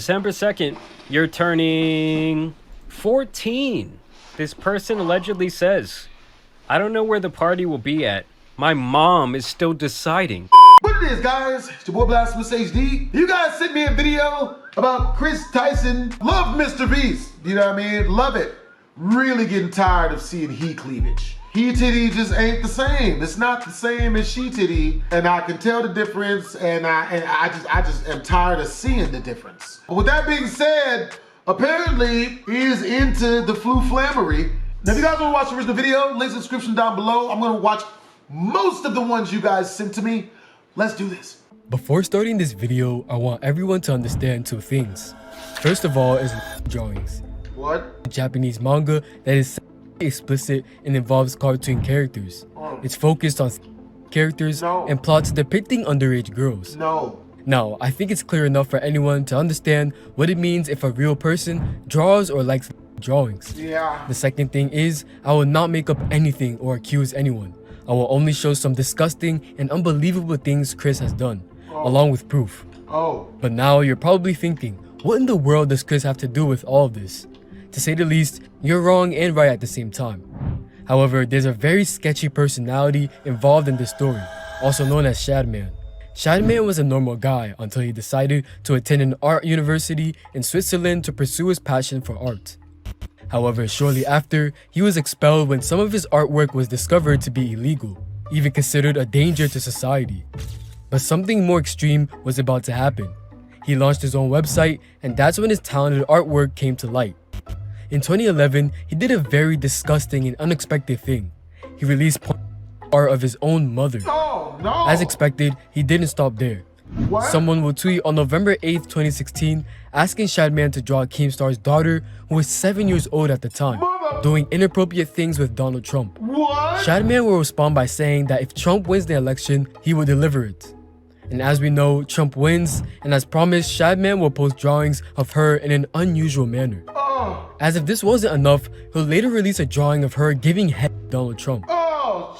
December 2nd, you're turning 14. This person allegedly says, I don't know where the party will be at. My mom is still deciding. What it is, guys? It's your boy BlastphamousHD. You guys sent me a video about Kris Tyson. Love Mr. Beast. You know what I mean? Love it. Really getting tired of seeing he cleavage. He titty just ain't the same. It's not the same as she titty, and I can tell the difference, and I just am tired of seeing the difference. But with that being said, apparently he is into the flammery. Now, if you guys want to watch the original video, links in the description down below. I'm gonna watch most of the ones you guys sent to me. Let's do this. Before starting this video, I want everyone to understand two things. First of all is drawings. What? Japanese manga that is explicit and involves cartoon characters. It's focused on characters and plots depicting underage girls. Now, I think it's clear enough for anyone to understand what it means if a real person draws or likes drawings. The second thing is, I will not make up anything or accuse anyone. I will only show some disgusting and unbelievable things Kris has done, along with proof. But now you're probably thinking, what in the world does Kris have to do with all of this? To say the least, you're wrong and right at the same time. However, there's a very sketchy personality involved in this story, also known as Shadman. Shadman was a normal guy until he decided to attend an art university in Switzerland to pursue his passion for art. However, shortly after, he was expelled when some of his artwork was discovered to be illegal, even considered a danger to society. But something more extreme was about to happen. He launched his own website, and that's when his talented artwork came to light. In 2011, he did a very disgusting and unexpected thing. He released art of his own mother. As expected, he didn't stop there. Someone will tweet on November 8th, 2016, asking Shadman to draw Keemstar's daughter, who was 7 years old at the time, doing inappropriate things with Donald Trump. Shadman will respond by saying that if Trump wins the election, he will deliver it. And as we know, Trump wins, and as promised, Shadman will post drawings of her in an unusual manner. As if this wasn't enough, he'll later release a drawing of her giving head to Donald Trump.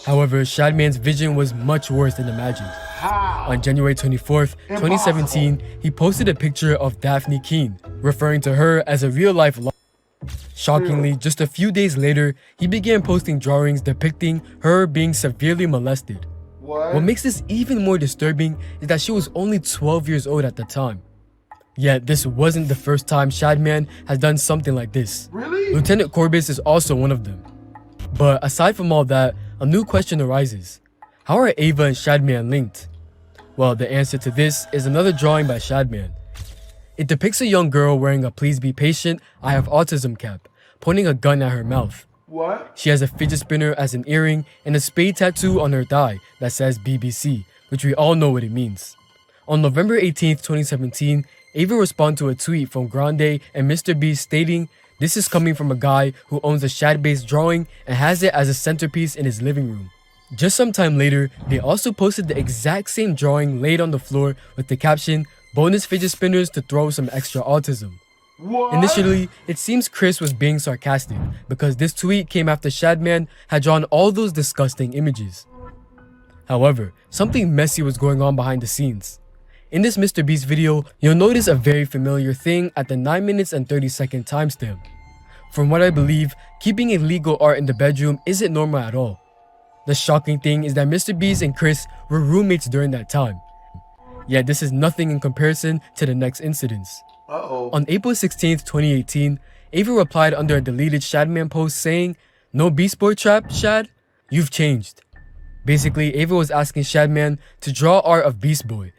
However, Shadman's vision was much worse than imagined. On January 24th, 2017, he posted a picture of Daphne Keene, referring to her as a real-life Shockingly, just a few days later, he began posting drawings depicting her being severely molested. What makes this even more disturbing is that she was only 12 years old at the time. Yet, this wasn't the first time Shadman has done something like this. Lieutenant Corbis is also one of them. But aside from all that, a new question arises. How are Ava and Shadman linked? Well, the answer to this is another drawing by Shadman. It depicts a young girl wearing a "Please be patient, I have autism" cap, pointing a gun at her mouth. She has a fidget spinner as an earring and a spade tattoo on her thigh that says BBC, which we all know what it means. On November 18th, 2017, Ava responded to a tweet from Grande and Mr. Beast stating, "This is coming from a guy who owns a Shad-based drawing and has it as a centerpiece in his living room." Just some time later, they also posted the exact same drawing laid on the floor with the caption, "Bonus fidget spinners to throw some extra autism." Initially, it seems Kris was being sarcastic because this tweet came after Shadman had drawn all those disgusting images. However, something messy was going on behind the scenes. In this Mr. Beast video, you'll notice a very familiar thing at the 9 minutes and 30-second timestamp. From what I believe, keeping illegal art in the bedroom isn't normal at all. The shocking thing is that Mr. Beast and Kris were roommates during that time. Yet this is nothing in comparison to the next incidents. On April 16th, 2018, Ava replied under a deleted Shadman post saying, "No Beast Boy trap, Shad? You've changed." Basically, Ava was asking Shadman to draw art of Beast Boy,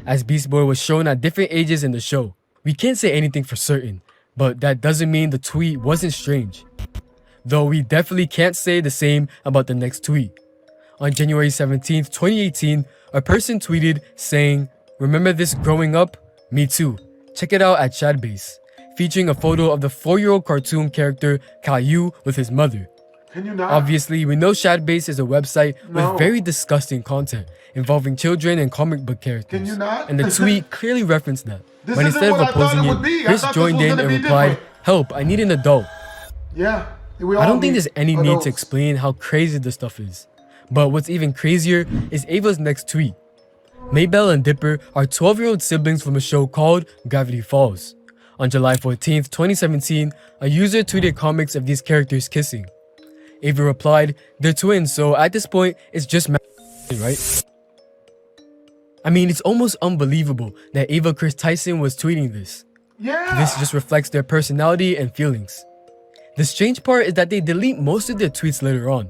as Beast Boy was shown at different ages in the show. We can't say anything for certain, but that doesn't mean the tweet wasn't strange. Though we definitely can't say the same about the next tweet. On January 17th, 2018, a person tweeted saying, "Remember this growing up? Me too. Check it out at Shadbase," featuring a photo of the 4-year-old cartoon character Caillou with his mother. Obviously, we know Shadbase is a website with very disgusting content involving children and comic book characters, and the tweet clearly referenced that. But instead of opposing it, Kris joined in and replied, "Help, I need an adult." I don't think there's any need to explain how crazy this stuff is. But what's even crazier is Ava's next tweet. Maybelle and Dipper are 12-year-old siblings from a show called Gravity Falls. On July 14th, 2017, a user tweeted comics of these characters kissing. Ava replied, "They're twins, so at this point, it's just right?" I mean, it's almost unbelievable that Ava Kris Tyson was tweeting this. This just reflects their personality and feelings. The strange part is that they delete most of their tweets later on.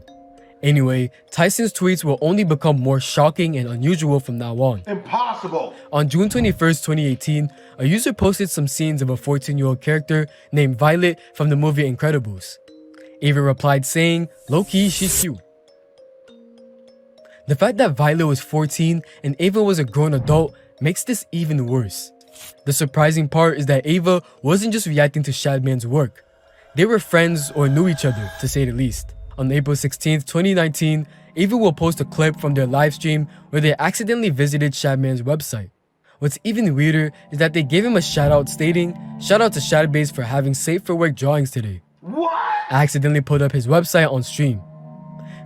Anyway, Tyson's tweets will only become more shocking and unusual from now on. Impossible! On June 21st, 2018, a user posted some scenes of a 14-year-old character named Violet from the movie Incredibles. Ava replied saying, "Low-key, she's cute." The fact that Violet was 14 and Ava was a grown adult makes this even worse. The surprising part is that Ava wasn't just reacting to Shadman's work. They were friends or knew each other, to say the least. On April 16th, 2019, Ava will post a clip from their livestream where they accidentally visited Shadman's website. What's even weirder is that they gave him a shoutout stating, "Shout out to Shadbase for having safe for work drawings today." What? I accidentally put up his website on stream.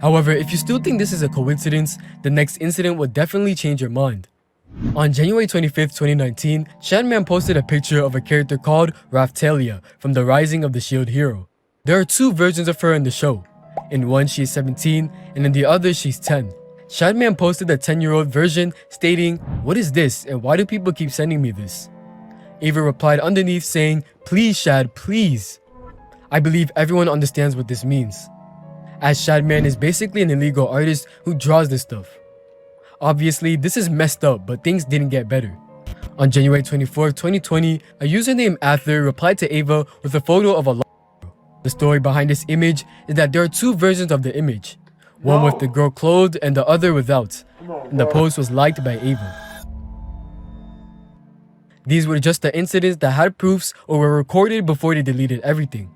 However, if you still think this is a coincidence, the next incident will definitely change your mind. On January 25th, 2019, Shadman posted a picture of a character called Raftalia from the Rising of the Shield Hero. There are two versions of her in the show. In one, she's 17, and in the other, she's 10. Shadman posted a 10-year-old version stating, "What is this and why do people keep sending me this?" Ava replied underneath saying, "Please Shad, please." I believe everyone understands what this means, as Shadman is basically an illegal artist who draws this stuff. Obviously, this is messed up, but things didn't get better. On January 24th, 2020, a user named Ather replied to Ava with a photo of a girl. The story behind this image is that there are two versions of the image, one with the girl clothed and the other without, and the post was liked by Ava. These were just the incidents that had proofs or were recorded before they deleted everything.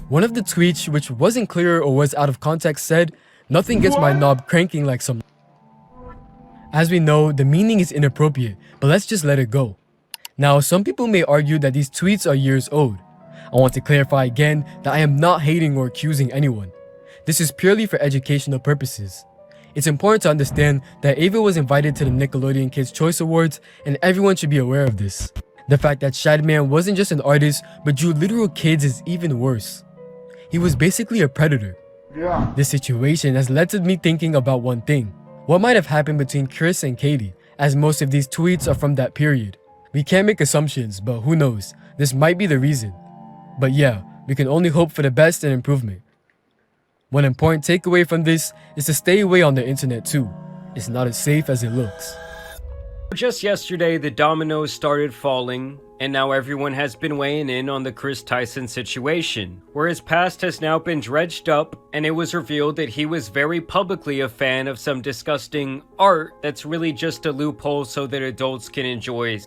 One of the tweets, which wasn't clear or was out of context, said, "Nothing gets my knob cranking like some." As we know, the meaning is inappropriate, but let's just let it go. Now, some people may argue that these tweets are years old. I want to clarify again that I am not hating or accusing anyone. This is purely for educational purposes. It's important to understand that Ava was invited to the Nickelodeon Kids' Choice Awards, and everyone should be aware of this. The fact that Shadman wasn't just an artist but drew literal kids is even worse. He was basically a predator. This situation has led to me thinking about one thing. What might have happened between Chris and Katie, as most of these tweets are from that period. We can't make assumptions, but who knows, this might be the reason. But yeah, we can only hope for the best and improvement. One important takeaway from this is to stay away on the internet too. It's not as safe as it looks. Just yesterday, the dominoes started falling, and now everyone has been weighing in on the Kris Tyson situation, where his past has now been dredged up, and it was revealed that he was very publicly a fan of some disgusting art that's really just a loophole so that adults can enjoy.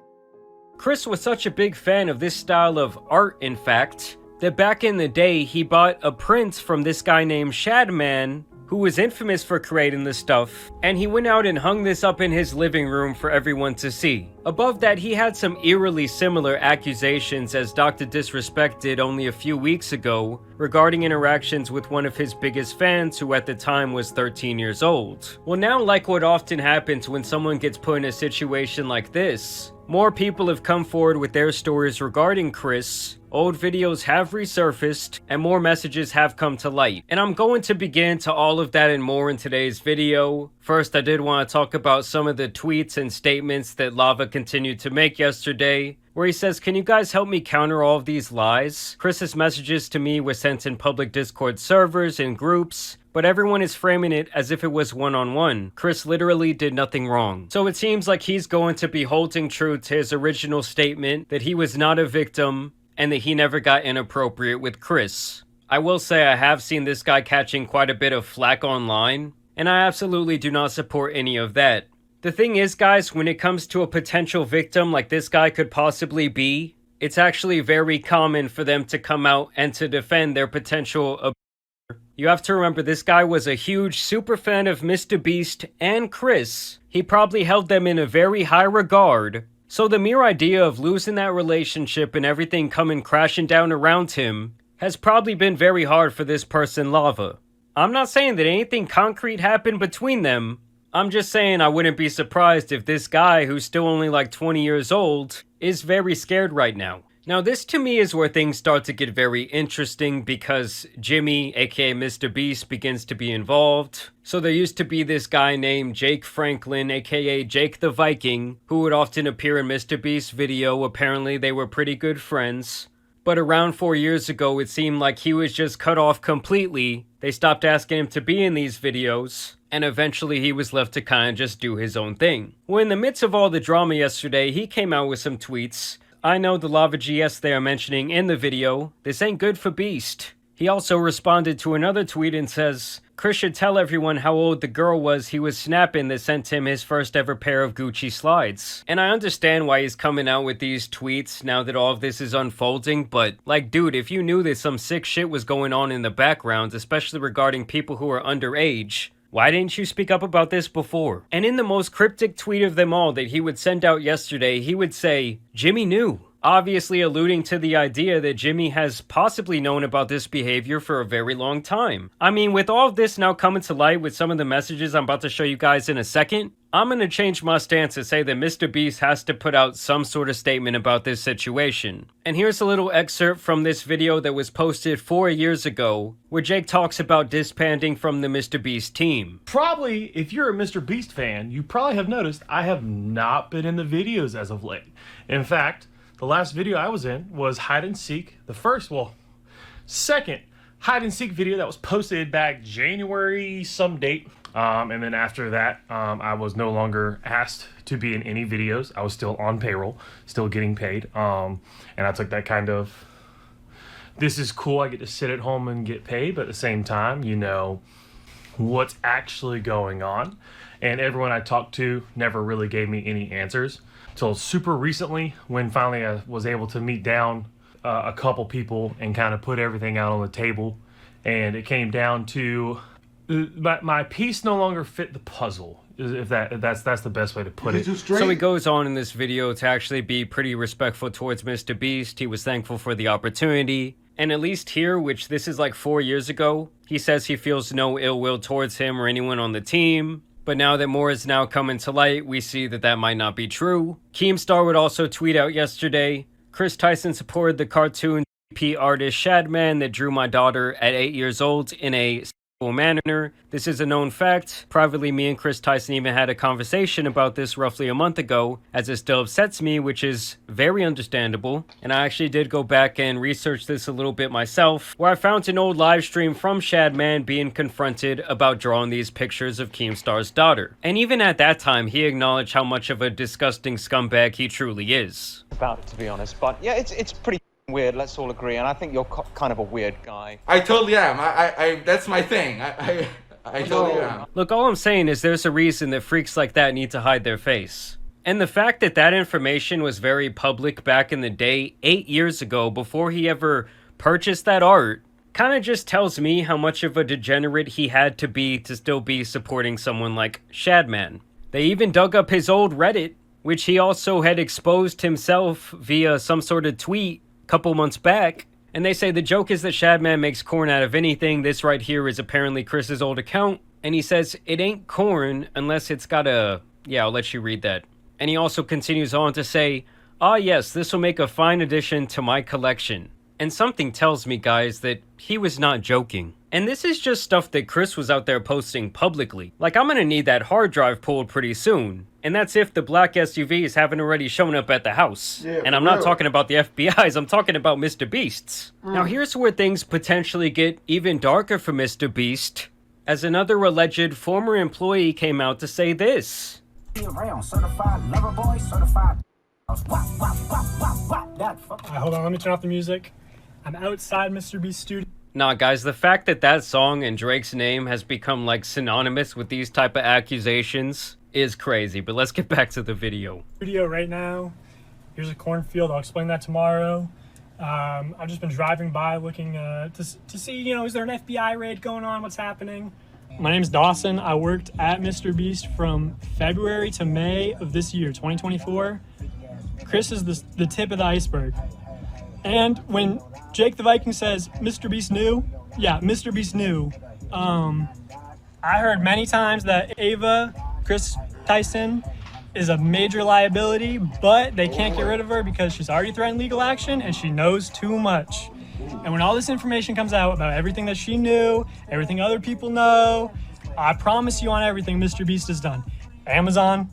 Kris was such a big fan of this style of art, in fact, that back in the day he bought a print from this guy named Shadman, who was infamous for creating this stuff, and he went out and hung this up in his living room for everyone to see. Above that, he had some eerily similar accusations as Dr. Disrespect did only a few weeks ago regarding interactions with one of his biggest fans who at the time was 13 years old. Well, now, like what often happens when someone gets put in a situation like this, more people have come forward with their stories regarding Kris, old videos have resurfaced, and more messages have come to light. And I'm going to begin to all of that and more in today's video. First, I did want to talk about some of the tweets and statements that Lava continued to make yesterday, where he says, "Can you guys help me counter all of these lies? Chris's messages to me were sent in public Discord servers and groups, but everyone is framing it as if it was one-on-one. Kris literally did nothing wrong." So it seems like he's going to be holding true to his original statement that he was not a victim and that he never got inappropriate with Kris. I will say I have seen this guy catching quite a bit of flack online, and I absolutely do not support any of that. The thing is, guys, when it comes to a potential victim like this guy could possibly be, it's actually very common for them to come out and to defend their potential abuser. You have to remember, this guy was a huge super fan of Mr. Beast and Kris. He probably held them in a very high regard. So the mere idea of losing that relationship and everything coming crashing down around him has probably been very hard for this person, Lava. I'm not saying that anything concrete happened between them. I'm just saying I wouldn't be surprised if this guy, who's still only like 20 years old, is very scared right now. Now this to me is where things start to get very interesting because Jimmy, aka Mr. Beast, begins to be involved. So there used to be this guy named Jake Franklin, aka Jake the Viking, who would often appear in Mr. Beast's video. Apparently they were pretty good friends. But around 4 years ago, it seemed like he was just cut off completely. They stopped asking him to be in these videos, and eventually he was left to kind of just do his own thing. Well, in the midst of all the drama yesterday, he came out with some tweets. I know the Lava GS they are mentioning in the video, this ain't good for Beast. He also responded to another tweet and says, Chris should tell everyone how old the girl was he was snapping that sent him his first ever pair of Gucci slides. And I understand why he's coming out with these tweets now that all of this is unfolding, but like dude, if you knew that some sick shit was going on in the background, especially regarding people who are underage, why didn't you speak up about this before? And in the most cryptic tweet of them all that he would send out yesterday, he would say, Jimmy knew. Obviously alluding to the idea that Jimmy has possibly known about this behavior for a very long time. I mean, with all of this now coming to light with some of the messages I'm about to show you guys in a second, I'm gonna change my stance to say that Mr. Beast has to put out some sort of statement about this situation. And here's a little excerpt from this video that was posted 4 years ago, where Jake talks about disbanding from the Mr. Beast team. Probably, if you're a Mr. Beast fan, you probably have noticed I have not been in the videos as of late. In fact, the last video I was in was hide and seek, second hide and seek video that was posted back January some date. And then after that, I was no longer asked to be in any videos. I was still on payroll, still getting paid. And I took that kind of, this is cool, I get to sit at home and get paid, but at the same time, you know, what's actually going on. And everyone I talked to never really gave me any answers. Till super recently, when finally I was able to meet down a couple people and kind of put everything out on the table. And it came down to my piece no longer fit the puzzle, if that's the best way to put it. So he goes on in this video to actually be pretty respectful towards Mr. Beast. He was thankful for the opportunity. And at least here, which this is like 4 years ago, he says he feels no ill will towards him or anyone on the team. But now that more is now coming to light, we see that that might not be true. Keemstar would also tweet out yesterday, Kris Tyson supported the cartoon DP artist Shadman that drew my daughter at 8 years old in a manner. This is a known fact. Privately, me and Kris Tyson even had a conversation about this roughly a month ago, as it still upsets me, which is very understandable. And I actually did go back and research this a little bit myself, where I found an old live stream from Shadman being confronted about drawing these pictures of Keemstar's daughter. And even at that time, he acknowledged how much of a disgusting scumbag he truly is. About it, to be honest, but yeah, it's pretty weird, let's all agree, and I think you're kind of a weird guy. I totally am. I that's my thing. I totally am. Look, all I'm saying is there's a reason that freaks like that need to hide their face. And the fact that that information was very public back in the day, 8 years ago, before he ever purchased that art, kind of just tells me how much of a degenerate he had to be to still be supporting someone like Shadman. They even dug up his old Reddit, which he also had exposed himself via some sort of tweet couple months back, and they say the joke is that Shadman makes corn out of anything. This right here is apparently Chris's old account, and he says it ain't corn unless it's got a... yeah, I'll let you read that. And he also continues on to say, ah yes, this will make a fine addition to my collection. And something tells me, guys, that he was not joking. And this is just stuff that Chris was out there posting publicly. Like, I'm gonna need that hard drive pulled pretty soon. And that's if the black SUVs haven't already shown up at the house. Yeah, and I'm not talking about the FBI's, I'm talking about Mr. Beast's. Now here's where things potentially get even darker for Mr. Beast, as another alleged former employee came out to say this. Certified lover boy, certified. Hold on, let me turn off the music. I'm outside Mr. Beast's studio. Nah, guys, the fact that that song and Drake's name has become like synonymous with these type of accusations is crazy, but let's get back to the video. Right now, here's a cornfield. I'll explain that tomorrow. I've just been driving by looking to see, you know, is there an FBI raid going on? What's happening? My name's Dawson. I worked at Mr. Beast from February to May of this year, 2024. Chris is the tip of the iceberg. And when Jake the Viking says Mr. Beast knew, yeah, Mr. Beast knew. I heard many times that Ava Kris Tyson is a major liability, but they can't get rid of her because she's already threatened legal action and she knows too much. And when all this information comes out about everything that she knew, everything other people know, I promise you on everything Mr. Beast has done. Amazon,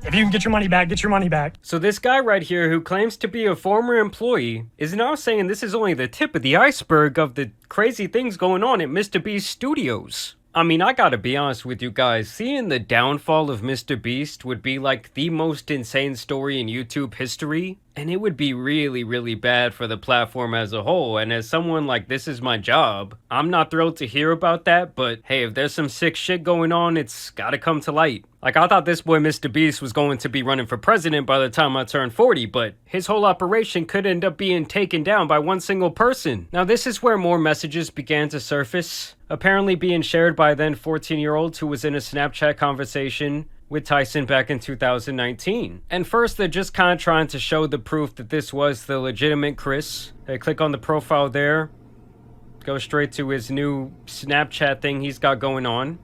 if you can get your money back, get your money back. So this guy right here who claims to be a former employee is now saying this is only the tip of the iceberg of the crazy things going on at Mr. Beast Studios. I mean, I gotta be honest with you guys, seeing the downfall of Mr. Beast would be like the most insane story in YouTube history, and it would be really, really bad for the platform as a whole, and as someone like this is my job, I'm not thrilled to hear about that, but hey, if there's some sick shit going on, it's gotta come to light. Like, I thought this boy Mr. Beast was going to be running for president by the time I turned 40, but his whole operation could end up being taken down by one single person. Now, this is where more messages began to surface, apparently being shared by a then 14-year-old who was in a Snapchat conversation with Tyson back in 2019. And first, they're just kind of trying to show the proof that this was the legitimate Kris. They click on the profile there, go straight to his new Snapchat thing he's got going on.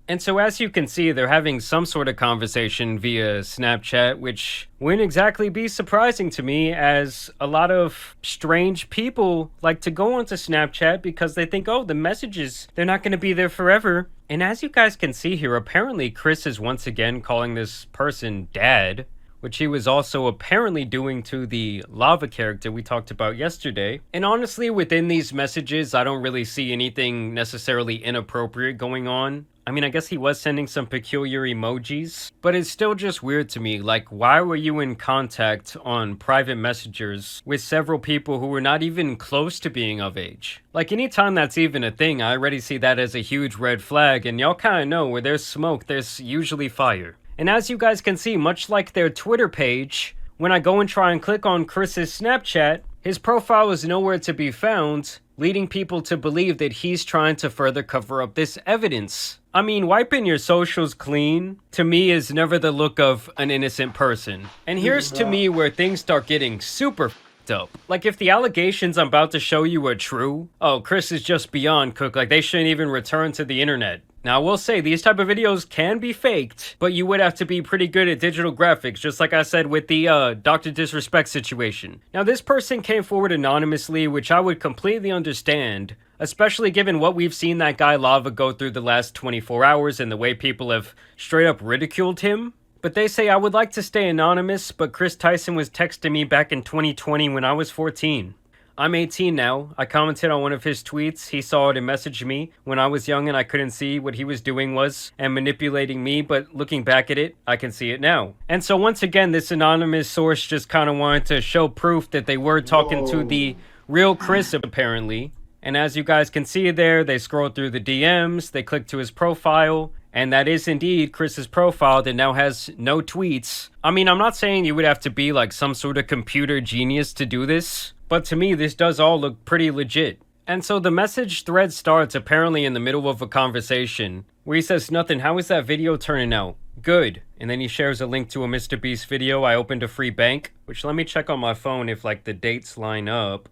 And so as you can see, they're having some sort of conversation via Snapchat, which wouldn't exactly be surprising to me, as a lot of strange people like to go onto Snapchat because they think, oh, the messages, they're not going to be there forever. And as you guys can see here, apparently Kris is once again calling this person dad, which he was also apparently doing to the Lava character we talked about yesterday. And honestly, within these messages, I don't really see anything necessarily inappropriate going on. I mean, I guess he was sending some peculiar emojis, but it's still just weird to me. Like, why were you in contact on private messengers with several people who were not even close to being of age? Like, anytime that's even a thing, I already see that as a huge red flag, and y'all kind of know where there's smoke, there's usually fire. And as you guys can see, much like their Twitter page, when I go and try and click on Kris's Snapchat, his profile is nowhere to be found, leading people to believe that he's trying to further cover up this evidence. I mean, wiping your socials clean, to me, is never the look of an innocent person. And here's to me where things start getting super f***ed up. Like, if the allegations I'm about to show you are true, oh, Kris is just beyond cooked, like they shouldn't even return to the internet. Now, I will say, these type of videos can be faked, but you would have to be pretty good at digital graphics, just like I said with the Dr. Disrespect situation. Now, this person came forward anonymously, which I would completely understand, especially given what we've seen that guy Lava go through the last 24 hours and the way people have straight up ridiculed him. But they say, I would like to stay anonymous, but Kris Tyson was texting me back in 2020 when I was 14. I'm 18 now. I commented on one of his tweets. He saw it and messaged me when I was young and I couldn't see what he was doing was and manipulating me, but looking back at it, I can see it now. And so once again, this anonymous source just kind of wanted to show proof that they were talking to the real Kris, apparently. And as you guys can see there, they scroll through the DMs, they click to his profile, and that is indeed Kris's profile that now has no tweets. I mean, I'm not saying you would have to be like some sort of computer genius to do this, but to me, this does all look pretty legit. And so the message thread starts apparently in the middle of a conversation where he says, nothing, how is that video turning out? Good. And then he shares a link to a Mr. Beast video. I opened a free bank, which let me check on my phone if like the dates line up.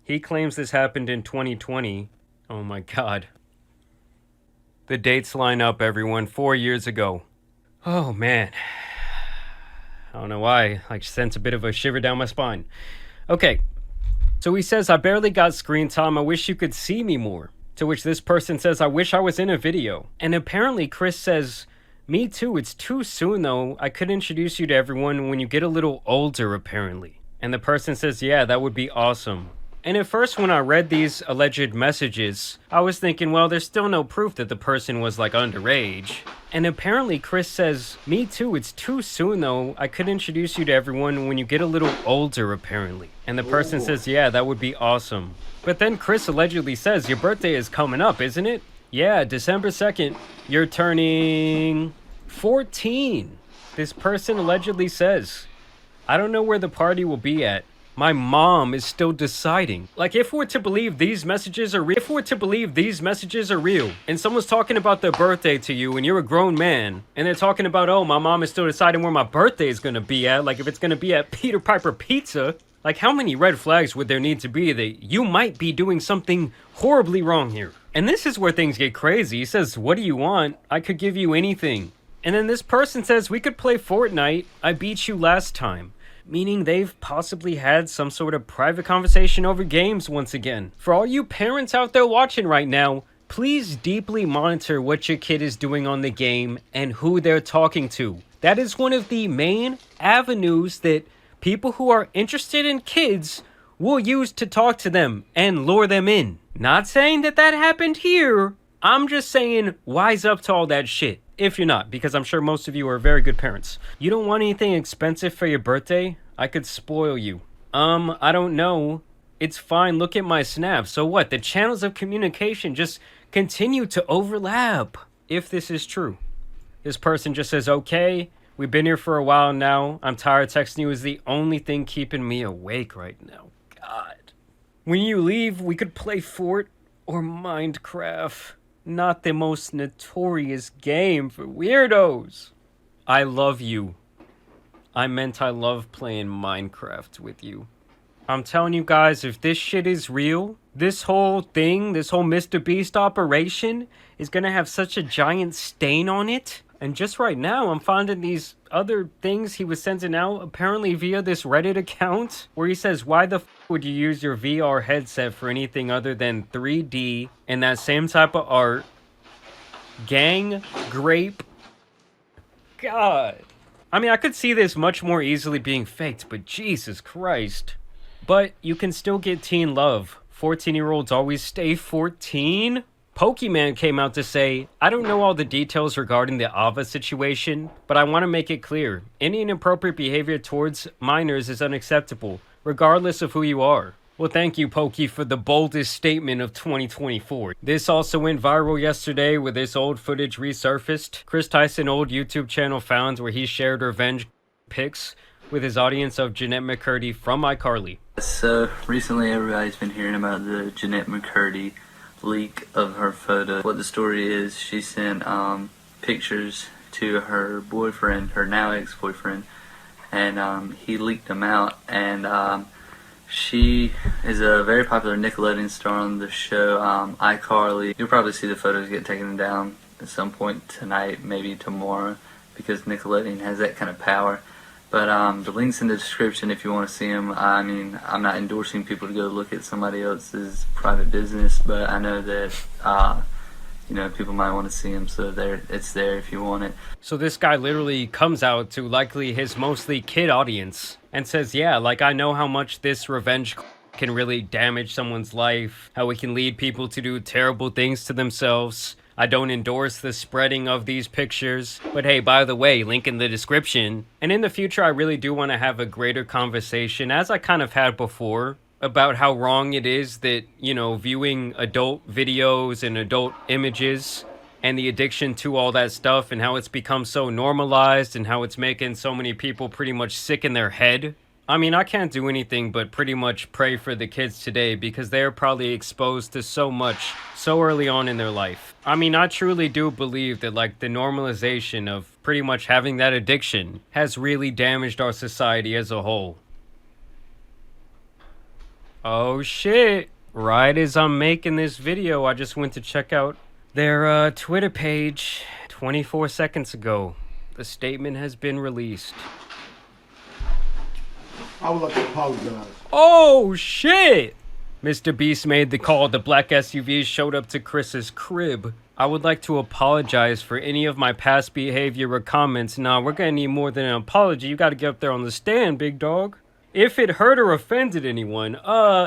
He claims this happened in 2020. Oh my God. The dates line up, everyone. 4 years ago. Oh man. I don't know why. I sent a bit of a shiver down my spine. Okay. So he says, I barely got screen time. I wish you could see me more. To which this person says, I wish I was in a video. And apparently Kris says, me too. It's too soon though. I could introduce you to everyone when you get a little older, apparently. And the person says, yeah, that would be awesome. And at first, when I read these alleged messages, I was thinking, well, there's still no proof that the person was like underage. And apparently Kris says, me too, it's too soon though. I could introduce you to everyone when you get a little older, apparently. And the person says, yeah, that would be awesome. But then Kris allegedly says, your birthday is coming up, isn't it? Yeah, December 2nd. You're turning 14. This person allegedly says, I don't know where the party will be at. My mom is still deciding. Like, if we're to believe these messages are real, and someone's talking about their birthday to you and you're a grown man, and they're talking about, oh, my mom is still deciding where my birthday is gonna be at, like if it's gonna be at Peter Piper Pizza, like how many red flags would there need to be that you might be doing something horribly wrong here? And this is where things get crazy. He says, what do you want? I could give you anything. And then this person says, we could play Fortnite. I beat you last time. Meaning they've possibly had some sort of private conversation over games once again. For all you parents out there watching right now, please deeply monitor what your kid is doing on the game and who they're talking to. That is one of the main avenues that people who are interested in kids will use to talk to them and lure them in. Not saying that that happened here. I'm just saying wise up to all that shit. If you're not, because I'm sure most of you are very good parents. You don't want anything expensive for your birthday? I could spoil you. I don't know. It's fine, look at my snap. So what? The channels of communication just continue to overlap. If this is true. This person just says, okay, we've been here for a while now. I'm tired. Texting you is the only thing keeping me awake right now. God. When you leave, we could play Fort or Minecraft. Not the most notorious game for weirdos. I love you. I meant I love playing Minecraft with you. I'm telling you guys, if this shit is real, this whole thing, this whole Mr. Beast operation is gonna have such a giant stain on it. And just right now, I'm finding these other things he was sending out, apparently via this Reddit account, where he says, why the f would you use your VR headset for anything other than 3D and that same type of art? Gang, grape. God. I mean, I could see this much more easily being faked, but Jesus Christ. But you can still get teen love. 14-year-olds always stay 14. Pokemon came out to say, I don't know all the details regarding the Ava situation, but I want to make it clear. Any inappropriate behavior towards minors is unacceptable, regardless of who you are. Well, thank you, Pokey, for the boldest statement of 2024. This also went viral yesterday with this old footage resurfaced. Kris Tyson old YouTube channel found where he shared revenge pics with his audience of Jeanette McCurdy from iCarly. So, recently everybody's been hearing about the Jeanette McCurdy leak of her photo. What the story is, she sent pictures to her boyfriend, her now ex-boyfriend, and he leaked them out, and she is a very popular Nickelodeon star on the show iCarly. You'll probably see the photos get taken down at some point tonight, maybe tomorrow, because Nickelodeon has that kind of power. But the link's in the description if you want to see them. I mean, I'm not endorsing people to go look at somebody else's private business, but I know that, you know, people might want to see them, so it's there if you want it. So this guy literally comes out to likely his mostly kid audience and says, yeah, like, I know how much this revenge can really damage someone's life, how it can lead people to do terrible things to themselves. I don't endorse the spreading of these pictures, but hey, by the way, link in the description. And in the future, I really do want to have a greater conversation, as I kind of had before, about how wrong it is that, you know, viewing adult videos and adult images and the addiction to all that stuff and how it's become so normalized and how it's making so many people pretty much sick in their head. I mean, I can't do anything but pretty much pray for the kids today because they're probably exposed to so much so early on in their life. I mean, I truly do believe that, like, the normalization of pretty much having that addiction has really damaged our society as a whole. Oh shit. Right as I'm making this video, I just went to check out their Twitter page 24 seconds ago. The statement has been released. I would like to apologize. Oh shit! Mr. Beast made the call. The black SUV showed up to Chris's crib. I would like to apologize for any of my past behavior or comments. Nah, we're gonna need more than an apology. You gotta get up there on the stand, big dog. If it hurt or offended anyone,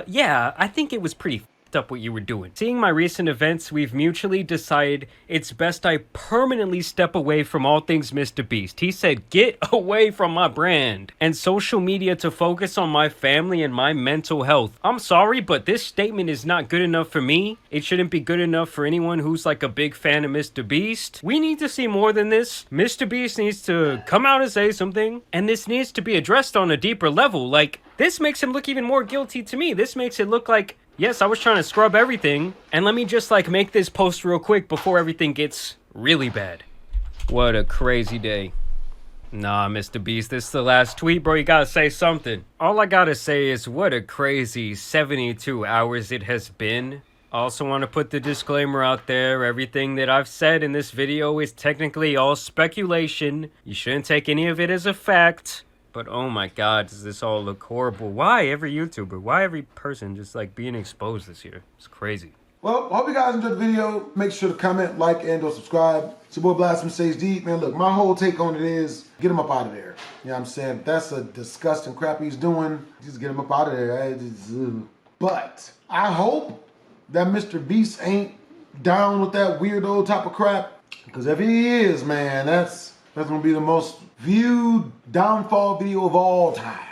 yeah, I think it was pretty f***ed up what you were doing. Seeing my recent events, we've mutually decided it's best I permanently step away from all things Mr. Beast. He said, get away from my brand and social media to focus on my family and my mental health. I'm sorry, but this statement is not good enough for me. It shouldn't be good enough for anyone who's like a big fan of Mr. Beast. We need to see more than this. Mr. Beast needs to come out and say something, and this needs to be addressed on a deeper level. Like, this makes him look even more guilty to me. This makes it look like, yes, I was trying to scrub everything, and let me just, like, make this post real quick before everything gets really bad. What a crazy day. Nah, Mr. Beast, this is the last tweet, bro. You gotta say something. All I gotta say is what a crazy 72 hours it has been. I also want to put the disclaimer out there. Everything that I've said in this video is technically all speculation. You shouldn't take any of it as a fact. But oh my god, does this all look horrible? Why every YouTuber? Why every person just like being exposed this year? It's crazy. Well, I hope you guys enjoyed the video. Make sure to comment, like, and or subscribe. It's your boy BlastphamousHD. Man, look, my whole take on it is get him up out of there. You know what I'm saying? If that's a disgusting crap he's doing, just get him up out of there. But I hope that Mr. Beast ain't down with that weirdo type of crap. Because if he is, man, that's gonna be the most viewed downfall video of all time.